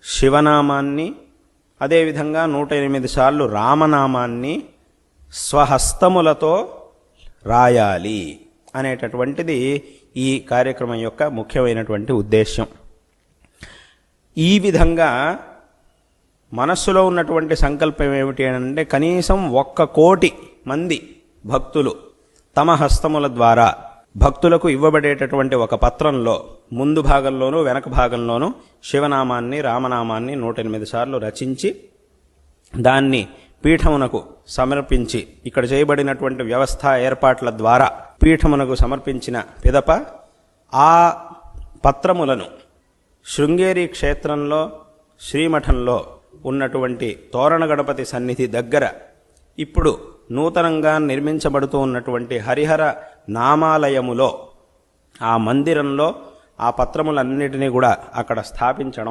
శివనామాన్ని, అదేవిధంగా 108 సార్లు రామనామాన్ని స్వహస్తములతో రాయాలి అనేటటువంటిది ఈ కార్యక్రమం యొక్క ముఖ్యమైనటువంటి ఉద్దేశ్యం. ఈ విధంగా మనస్సులో ఉన్నటువంటి సంకల్పం ఏమిటి అంటే, కనీసం 1,00,00,000 మంది భక్తులు తమ హస్తముల ద్వారా భక్తులకు ఇవ్వబడేటటువంటి ఒక పత్రంలో ముందు భాగంలోనూ వెనక భాగంలోనూ శివనామాన్ని, రామనామాన్ని 108 సార్లు రచించి దాన్ని పీఠమునకు సమర్పించి, ఇక్కడ చేయబడినటువంటి వ్యవస్థ ఏర్పాట్ల ద్వారా పీఠమునకు సమర్పించిన పిదప ఆ పత్రములను శృంగేరి క్షేత్రంలో శ్రీమఠంలో ఉన్నటువంటి తోరణ గణపతి సన్నిధి దగ్గర ఇప్పుడు నూతనంగా నిర్మించబడుతూ ఉన్నటువంటి హరిహర నామాలయములో ఆ మందిరంలో ఆ పత్రములన్నిటినీ కూడా అక్కడ స్థాపించడం